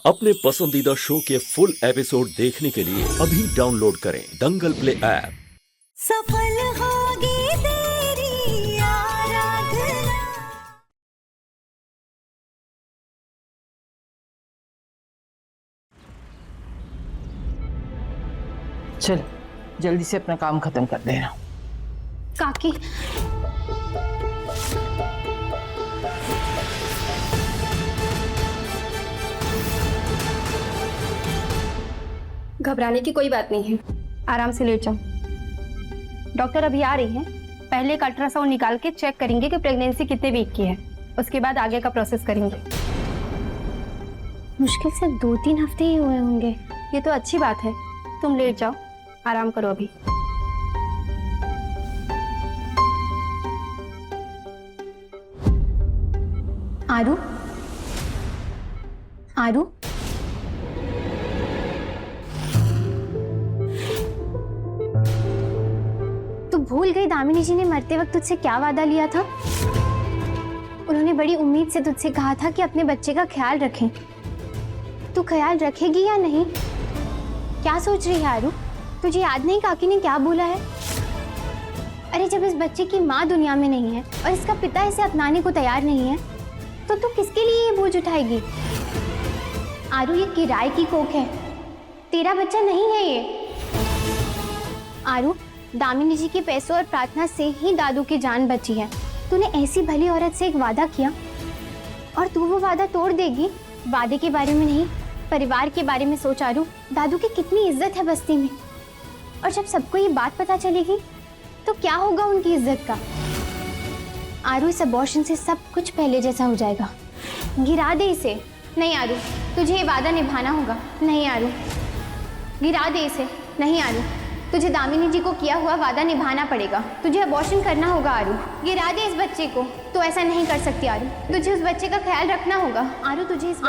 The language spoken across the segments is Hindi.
अपने पसंदीदा शो के फुल एपिसोड देखने के लिए अभी डाउनलोड करें दंगल प्ले ऐप। सफल होगी तेरी आराधना। चल जल्दी से अपना काम खत्म कर देना। काकी, घबराने की कोई बात नहीं है, आराम से लेट जाओ। डॉक्टर अभी आ रही हैं, पहले एक अल्ट्रासाउंड निकाल के चेक करेंगे कि प्रेगनेंसी कितने वीक की है, उसके बाद आगे का प्रोसेस करेंगे। मुश्किल से 2-3 हफ्ते ही हुए होंगे। ये तो अच्छी बात है, तुम लेट जाओ, आराम करो अभी। आरू, आरू, तू भूल गई दामिनी जी ने मरते वक्त तुझसे क्या वादा लिया था? उन्होंने बड़ी उम्मीद से तुझसे कहा था कि अपने बच्चे का ख्याल रखें। तू ख्याल रखेगी या नहीं? क्या सोच रही है आरू? तुझे याद नहीं काकी ने क्या बोला है? अरे जब इस बच्चे की माँ दुनिया में नहीं है और इसका पिता इसे अपनाने को तैयार नहीं है, तो तू किसके लिए ये बोझ उठाएगी? आरू, ये किराए की कोख है, तेरा बच्चा नहीं है ये। आरू, दामिनी जी के पैसों और प्रार्थना से ही दादू की जान बची है। तूने ऐसी भली औरत से एक वादा किया और तू वो वादा तोड़ देगी? वादे के बारे में नहीं, परिवार के बारे में सोच आरू। दादू की कितनी इज्जत है बस्ती में, और जब सबको ये बात पता चलेगी तो क्या होगा उनकी इज्जत का? आरू, इस अबॉर्शन से सब कुछ पहले जैसा हो जाएगा। गिरा दे इसे। नहीं आरू, तुझे ये वादा निभाना होगा। नहीं आरू, गिरा दे इसे। नहीं आरू, तुझे दामिनी जी को किया हुआ वादा निभाना पड़ेगा। तुझे अबॉर्शन करना होगा आरू। गिरा दे इस बच्चे को। तो ऐसा नहीं कर सकती आरू, तुझे उस बच्चे का ख्याल रखना होगा। आरू, तुझे इस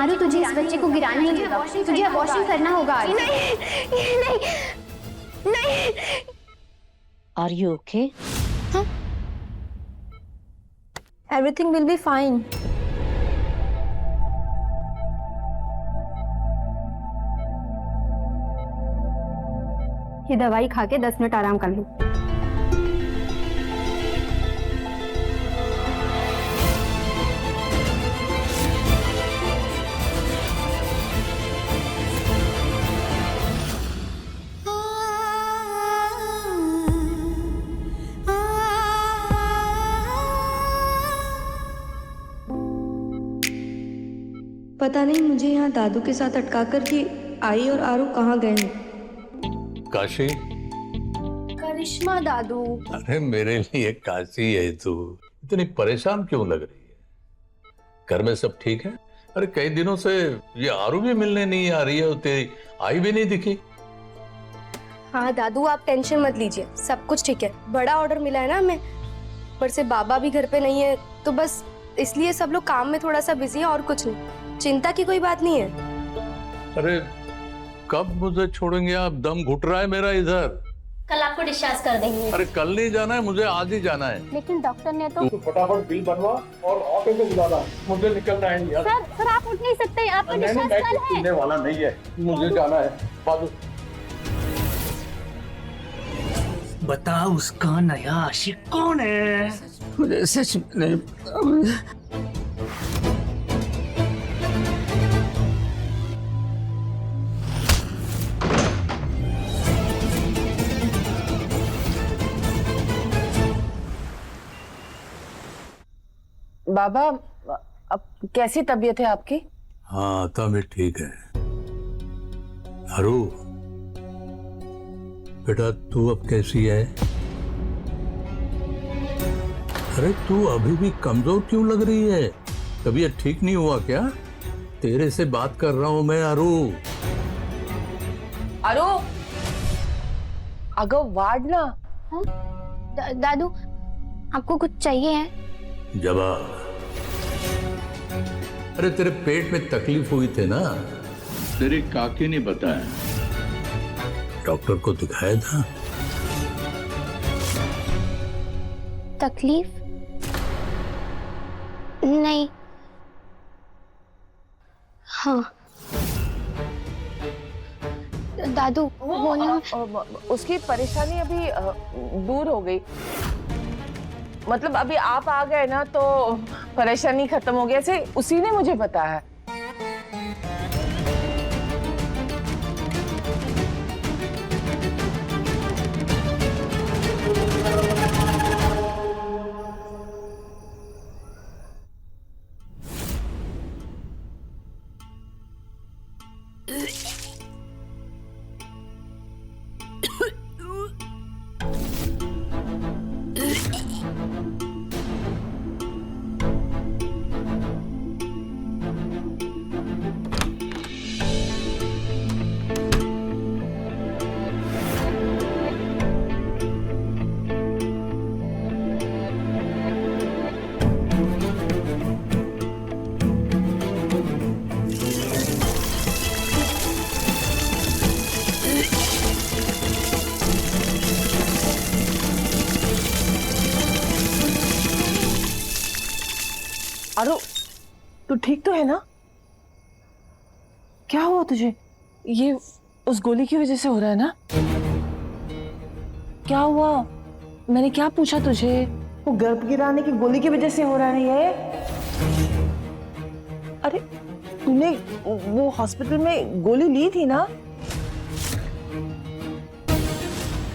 बच्चे को गिराना नहीं होगा। तुझे अबॉर्शन करना होगा आरू। नहीं, नहीं, नहीं। Are you okay? Huh? Everything will be fine. ये दवाई खा के 10 मिनट आराम कर लो। पता नहीं मुझे यहाँ दादू के साथ अटका कर कि आई और आरू कहाँ गए हैं। काशी, करिश्मा दादू। अरे मेरे लिए काशी है तू। इतनी परेशान क्यों लग रही है? घर में सब ठीक है? अरे कई दिनों से ये आरू भी मिलने नहीं आ रही है और तेरी आई भी नहीं दिखी। हाँ दादू, आप टेंशन मत लीजिए, सब कुछ ठीक है। बड़ा ऑर्डर मिला है ना हमें, पर से बाबा भी घर पे नहीं है, तो बस इसलिए सब लोग काम में थोड़ा सा बिजी है और कुछ नहीं। चिंता की कोई बात नहीं है। अरे कब मुझे छोड़ेंगे आप? दम घुट रहा है मेरा इधर। कल आपको डिस्चार्ज कर देंगे। अरे कल नहीं जाना है, मुझे आज ही जाना है। लेकिन डॉक्टर ने तो फटाफट बिल बनवा और ऑटो को बुला ला, मुझे निकलना है यार। सर आप उठ नहीं सकते, आपका डिस्चार्ज कल है। पीने वाला नहीं है, मुझे जाना है। बाबू बता, उसका नया आशिक कौन है? मुझे सच में नहीं पता। बाबा, अब कैसी तबीयत है आपकी? हाँ तबीयत ठीक है। आरू बेटा, तू अब कैसी है? अरे तू अभी भी कमजोर क्यों लग रही है? तबीयत ठीक नहीं हुआ क्या? तेरे से बात कर रहा हूं मैं आरू। आरू, अगो वार्ड ना। दादू, आपको कुछ चाहिए है? जवाब। अरे तेरे पेट में तकलीफ हुई थी ना, तेरी काकी ने बताया। डॉक्टर को दिखाया था। तकलीफ? नहीं। हाँ। दादू वो ना उसकी परेशानी अभी दूर हो गई। मतलब अभी आप आ गए ना तो परेशानी खत्म हो गई, ऐसे उसी ने मुझे बताया। अरे तू ठीक तो है ना? क्या हुआ तुझे? ये उस गोली की वजह से हो रहा है ना? क्या हुआ? मैंने क्या पूछा तुझे? वो गर्भ गिराने की गोली की वजह से हो रहा है ये? अरे तूने वो हॉस्पिटल में गोली ली थी ना?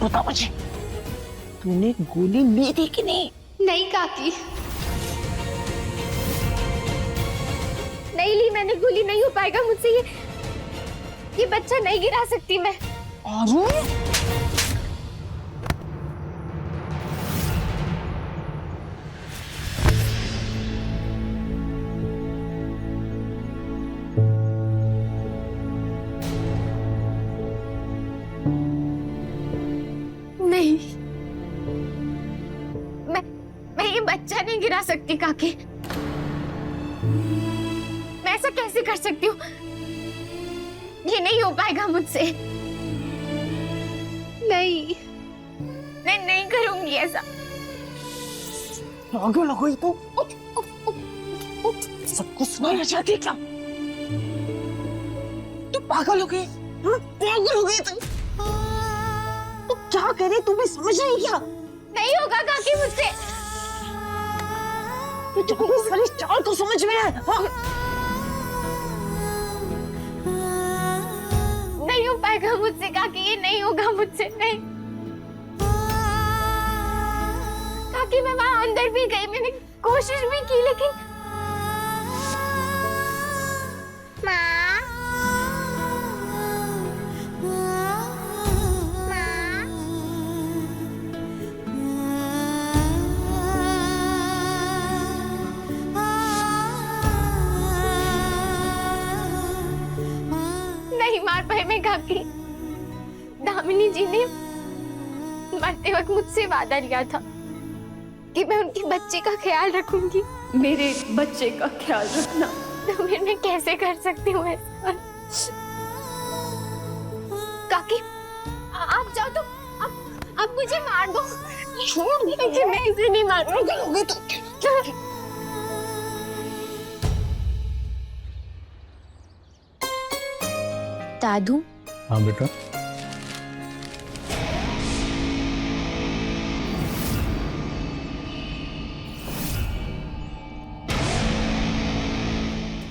बता मुझे, तूने गोली ली थी कि नहीं? नहीं काकी, नहीं ली मैंने गोली। नहीं हो पाएगा मुझसे, ये बच्चा नहीं गिरा सकती मैं। नहीं, मैं ये बच्चा नहीं गिरा सकती काकी। मैं ऐसा कैसे कर सकती हूँ? ये नहीं हो पाएगा मुझसे। नहीं, मैं नहीं करूंगी ऐसा। पागल हो गई तू? सब कुछ सुनाना चाहती है क्या? तू पागल हो गई? पागल हो गई तू? तू क्या कह रही? तू भी समझ रही क्या? नहीं होगा काकी मुझसे। तुझे सारी चाल को समझ में है? नहीं हो पाएगा मुझसे काकी, ये नहीं होगा मुझसे। नहीं काकी, मैं वहां अंदर भी गई, मैंने कोशिश भी की, लेकिन नहीं मार पाए मैं काकी। दामिनी जी ने मरते वक्त मुझसे वादा लिया था कि मैं उनके बच्चे का ख्याल रखूंगी। मेरे बच्चे का ख्याल रखना। तो फिर मैं कैसे कर सकती हूँ ऐसा? काकी आप जाओ तो अब मुझे मार दो। छोड़ दो, मैं इसे नहीं मारूंगी। दादू। हाँ बेटा।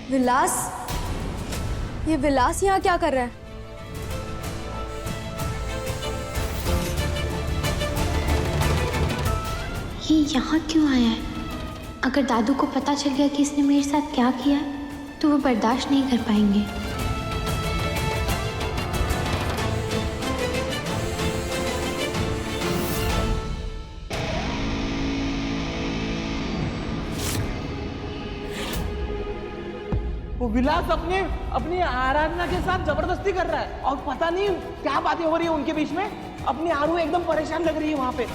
विलास, ये विलास यहाँ क्या कर रहा है? ये यहाँ क्यों आया है? अगर दादू को पता चल गया कि इसने मेरे साथ क्या किया है तो वो बर्दाश्त नहीं कर पाएंगे। वो विलास अपनी आराधना के साथ जबरदस्ती कर रहा है और पता नहीं क्या बातें हो रही है उनके बीच में। अपनी आरू एकदम परेशान लग रही है वहां पे।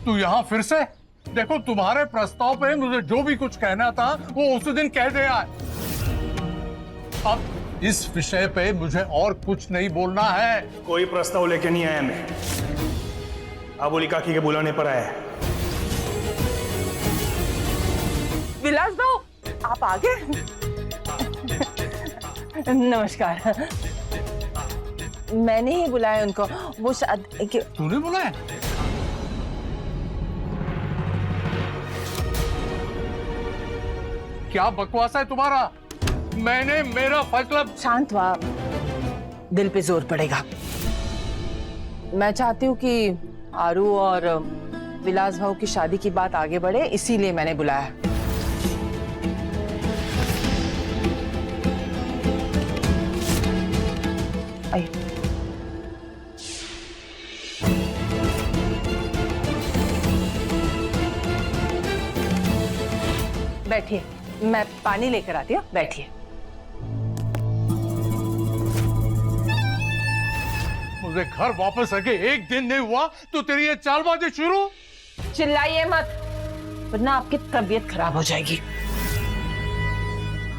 तू यहाँ फिर से? देखो तुम्हारे प्रस्ताव पे मुझे जो भी कुछ कहना था वो उस दिन कह दिया है। अब इस विषय पे मुझे और कुछ नहीं बोलना है। कोई प्रस्ताव लेके नहीं आया मैं, आबोली काकी के बुलाने पर आया है। विलास भाऊ, आप आ गए? नमस्कार। मैंने ही बुलाया उनको। वो तूने बुलाया? क्या बकवास है तुम्हारा? मैंने मेरा मतलब। शांत हुआ, दिल पे जोर पड़ेगा। मैं चाहती हूँ कि आरू और विलास भाऊ की शादी की बात आगे बढ़े, इसीलिए मैंने बुलाया। आइए। बैठिए, मैं पानी लेकर आती हूँ, बैठिए। मुझे घर वापस आके एक दिन नहीं हुआ तो तेरी ये चालबाजी शुरू। चिल्लाइए मत, वरना आपकी तबीयत खराब हो जाएगी।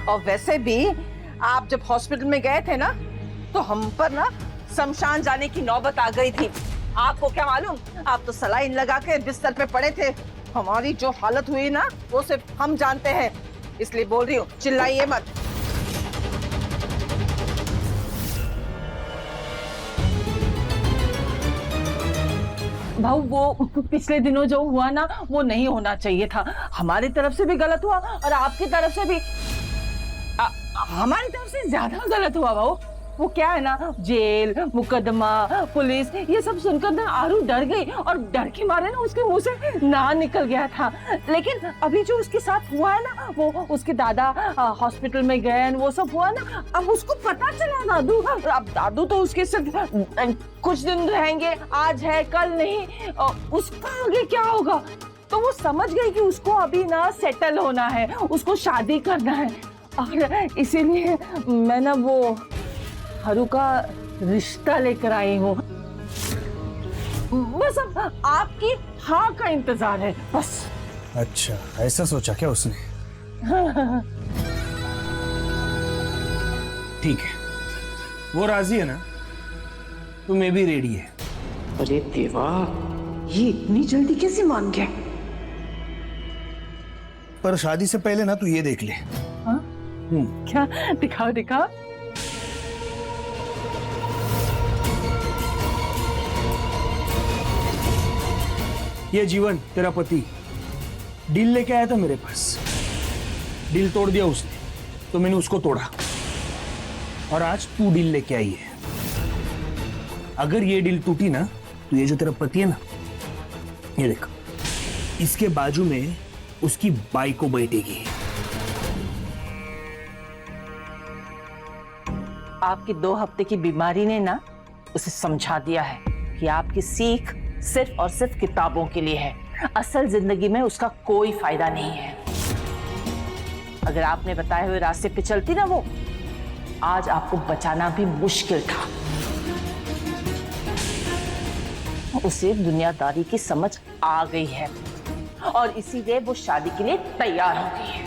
और वैसे भी आप जब हॉस्पिटल में गए थे ना, तो हम पर ना शमशान जाने की नौबत आ गई थी। आपको क्या मालूम, आप तो सलाइन लगा के बिस्तर पे पड़े थे। हमारी जो हालत हुई ना, वो सिर्फ हम जानते हैं, इसलिए बोल रही हूँ, चिल्लाइए मत। भाऊ वो पिछले दिनों जो हुआ ना, वो नहीं होना चाहिए था। हमारी तरफ से भी गलत हुआ और आपकी तरफ से भी हमारी तरफ से ज्यादा गलत हुआ भाऊ। वो क्या है ना, जेल, मुकदमा, पुलिस, ये सब सुनकर ना आरू डर गई और डर के मारे ना उसके मुंह से ना निकल गया था। लेकिन अभी जो उसके साथ हुआ है ना, वो उसके दादा हॉस्पिटल में गए, वो सब हुआ ना, अब उसको पता चला दादू। अब दादू तो उसके सिर्फ कुछ दिन रहेंगे, आज है कल नहीं, उसका आगे क्या होगा। तो वो समझ गई कि उसको अभी ना सेटल होना है, उसको शादी करना है। और इसीलिए मैं ना वो हरू का रिश्ता लेकर आई हूँ। बस अब आपकी हाँ का इंतजार है, बस। अच्छा, ऐसा सोचा क्या उसने? ठीक है, वो राजी है ना, तो मैं भी रेडी है। अरे देवा, ये इतनी जल्दी कैसे मान गया? पर शादी से पहले ना तू ये देख ले। हाँ? क्या? दिखाओ दिखाओ। ये जीवन तेरा पति डील लेके आया था मेरे पास, डील तोड़ दिया उसने, तो मैंने उसको तोड़ा, और आज तू डील लेके आई है। अगर ये डील टूटी ना, तो ये जो तेरा पति है ना, ये देख, इसके बाजू में उसकी बाई को बैठेगी। आपकी 2 हफ्ते की बीमारी ने ना उसे समझा दिया है कि आपकी सीख सिर्फ और सिर्फ किताबों के लिए है, असल जिंदगी में उसका कोई फायदा नहीं है। अगर आपने बताए हुए रास्ते पे चलती ना, वो आज आपको बचाना भी मुश्किल था। उसे दुनियादारी की समझ आ गई है और इसीलिए वो शादी के लिए तैयार हो गई है।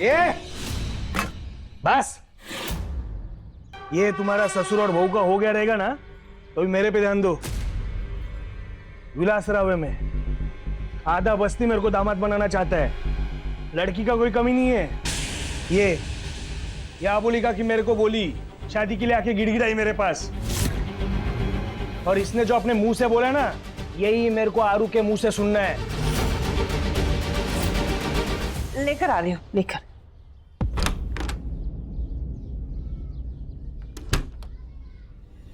ये बस, ये तुम्हारा ससुर और बहू का हो गया रहेगा ना, तो भी मेरे पे ध्यान दो। विलासराव में आधा बस्ती मेरे को दामाद बनाना चाहता है, लड़की का कोई कमी नहीं है। ये आबोलिका की मेरे को बोली, शादी के लिए आके गिड़गिड़ाई मेरे पास, और इसने जो अपने मुंह से बोला ना, यही मेरे को आरू के मुंह से सुनना है। लेकर आ रही हूँ, लेकर।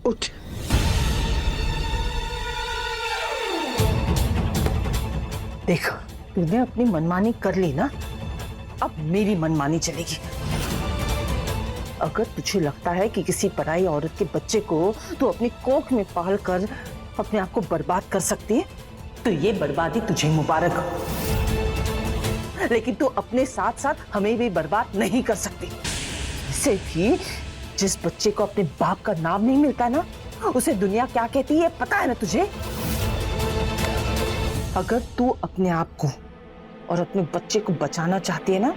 उठ। देखो, तूने अपनी मनमानी कर ली ना, अब मेरी मनमानी चलेगी। अगर तुझे लगता है कि किसी पराई औरत के बच्चे को तू अपनी कोख में पाल कर अपने आप को बर्बाद कर सकती है, तो ये बर्बादी तुझे मुबारक हो। लेकिन तू अपने साथ साथ हमें भी बर्बाद नहीं कर सकती। इसे भी जिस बच्चे को अपने बाप का नाम नहीं मिलता ना, उसे दुनिया क्या कहती है पता है ना तुझे? अगर तू अपने आप को और अपने बच्चे को बचाना चाहती है ना,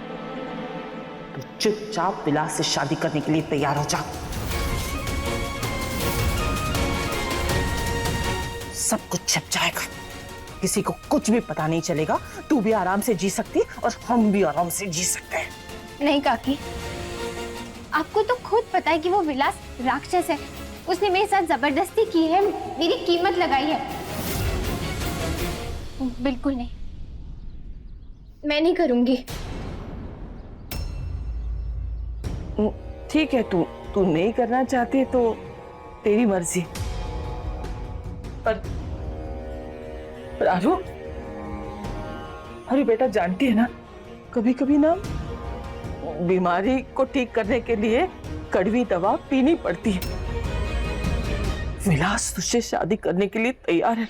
तो चुपचाप विलास से शादी करने के लिए तैयार हो जा। सब कुछ छिप जाएगा, किसी को कुछ भी पता नहीं चलेगा। तू भी आराम से जी सकती और हम भी आराम से जी सकते हैं। नहीं काकी, आपको तो खुद पता है कि वो विलास राक्षस है। उसने मेरे साथ जबरदस्ती की है, मेरी कीमत लगाई है। बिल्कुल नहीं, मैं नहीं करूंगी। ठीक है, तू नहीं करना चाहती तो तेरी मर्जी। पर आरू, अरे बेटा जानती है ना, कभी कभी ना बीमारी को ठीक करने के लिए कड़वी दवा पीनी पड़ती है। विलास तुझसे शादी करने के लिए तैयार है।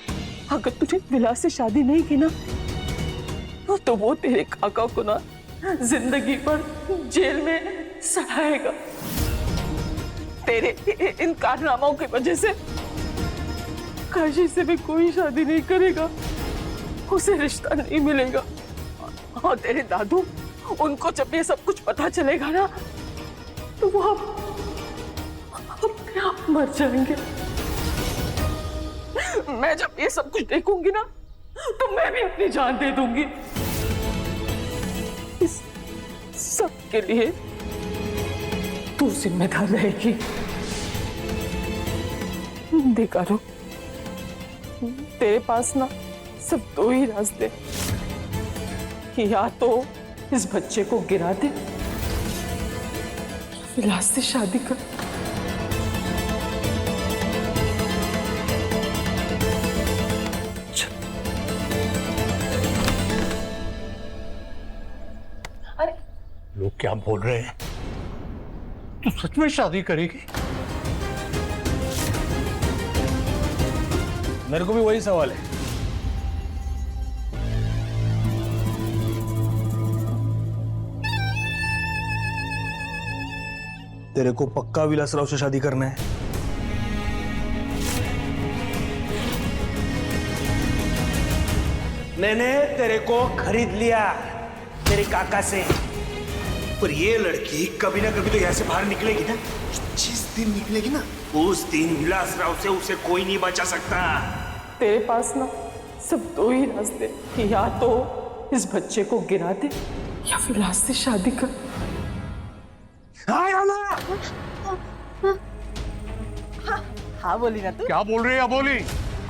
अगर तुझे विलास से शादी नहीं की ना तो वो तेरे काका को ना जिंदगी भर जेल में सड़ाएगा। तेरे इन कारनामों की वजह से काशी से भी कोई शादी नहीं करेगा, उसे रिश्ता नहीं मिलेगा। और तेरे दादू, उनको जब ये सब कुछ पता चलेगा ना तो वो अपने आप मर जाएंगे। मैं जब ये सब कुछ देखूंगी ना तो मैं भी अपनी जान दे दूंगी। इस सब के लिए तू जिम्मेदार रहेगी। देखा रो, तेरे पास ना सिर्फ दो ही रास्ते, या तो इस बच्चे को गिरा दे, विलास से शादी कर। अरे लोग क्या बोल रहे हैं? तू सच में शादी करेगी? मेरे को भी वही सवाल है। तेरे को पक्का विलासराव से शादी करना है? मैंने तेरे को खरीद लिया तेरे काका से, पर ये लड़की कभी ना कभी तो यहाँ से बाहर निकलेगी ना। जिस दिन निकलेगी ना उस दिन विलासराव से उसे कोई नहीं बचा सकता। तेरे पास ना सिर्फ दो ही रास्ते, या तो इस बच्चे को गिरा दे या विलास से शादी कर। हाँ बोली ना तू? क्या बोल रही है बोली?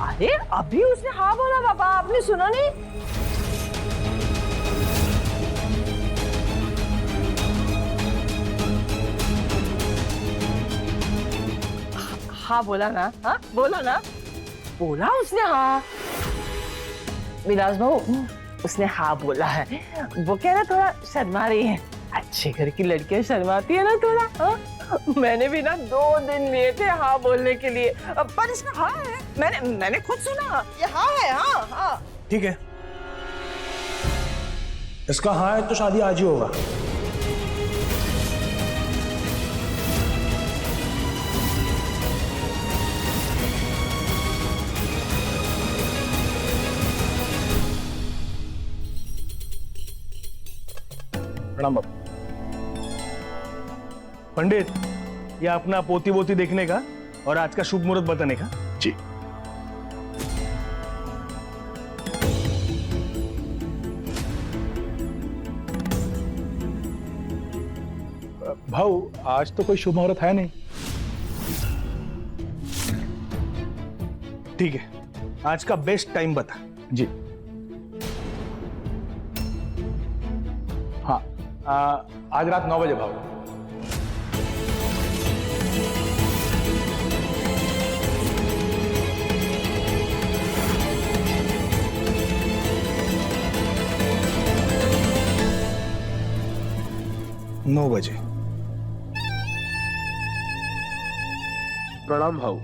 अरे अभी उसने हाँ बोला पापा, आपने सुना नहीं? हाँ बोला ना, हाँ बोला ना, बोला उसने हाँ। विलास भाऊ, उसने हाँ बोला है। वो क्या ना थोड़ा शर्मा रही है, अच्छे घर की लड़कियां शर्माती है ना थोड़ा। हाँ? मैंने भी ना 2 दिन लिए थे हाँ बोलने के लिए, पर इसमें हाँ है। मैंने खुद सुना, ये हाँ है। हाँ हाँ ठीक है, इसका हाँ है तो शादी आज ही होगा। प्रणाम बाबू। पंडित, ये अपना पोती वोती देखने का और आज का शुभ मुहूर्त बताने का। जी। भाऊ, आज तो कोई शुभ मुहूर्त है नहीं। ठीक है, आज का बेस्ट टाइम बता। जी हाँ, आज रात 9 बजे भाऊ। नौ बजे। प्रणाम भाऊ।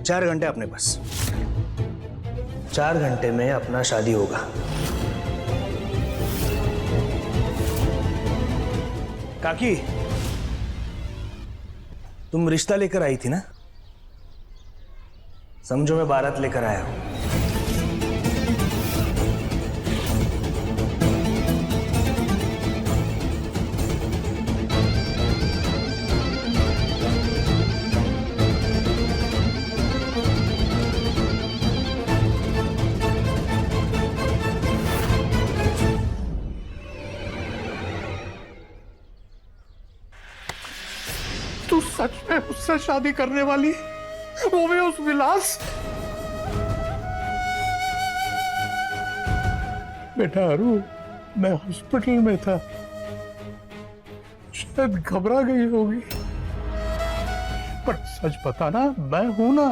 4 घंटे अपने पास, 4 घंटे में अपना शादी होगा। काकी, तुम रिश्ता लेकर आई थी ना, समझो मैं बारात लेकर आया हूं। सच में उससे शादी करने वाली है? वो भी उस विलास? बेटा आरू, मैं हॉस्पिटल में था, शायद घबरा गई होगी, पर सच बताना मैं हूं ना,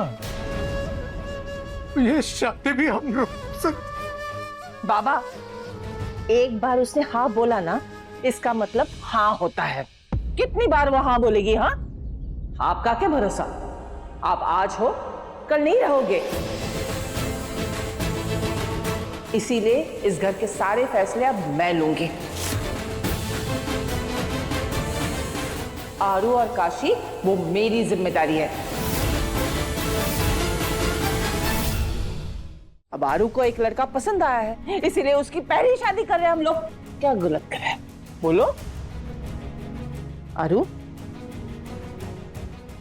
ये शादी भी हम रोक सकते। बाबा, एक बार उसने हाँ बोला ना, इसका मतलब हाँ होता है। कितनी बार वो हाँ बोलेगी? हाँ, आपका क्या भरोसा? आप आज हो, कल नहीं रहोगे। इसीलिए इस घर के सारे फैसले अब मैं लूंगी। आरू और काशी, वो मेरी जिम्मेदारी है। अब आरू को एक लड़का पसंद आया है, इसीलिए उसकी पहली शादी कर रहे हैं हम लोग। क्या गलत कर रहे हैं? बोलो आरू,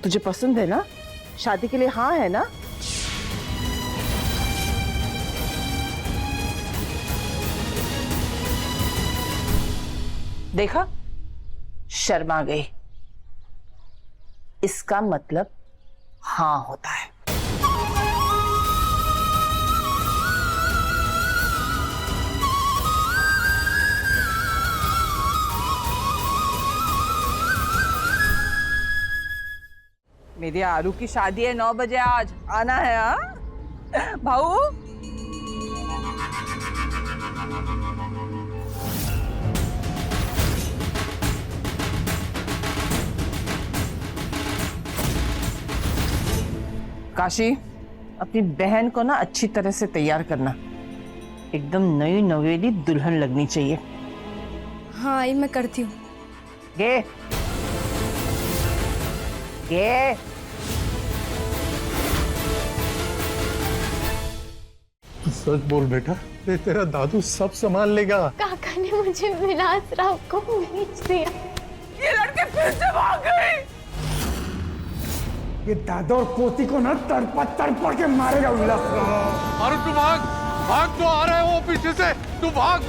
तुझे पसंद है ना? शादी के लिए हाँ है ना? देखा, शर्मा गई। इसका मतलब हाँ होता है। मेरी आरू की शादी है 9 बजे, आज आना है। हाँ भाऊ, काशी, अपनी बहन को ना अच्छी तरह से तैयार करना, एकदम नई नवेली दुल्हन लगनी चाहिए। हाँ आई, मैं करती हूँ। गे गे सच बोल बेटा, तेरा दादू सब संभाल लेगा। काका ने मुझे विलास राव को बेच दिया। ये लड़के फिर से भाग गए। ये दादा और पोती को ना तड़पड़ के मारेगा विलास राव। अरे तू भाग, भाग, तो आ रहे हो पीछे से, तू भाग।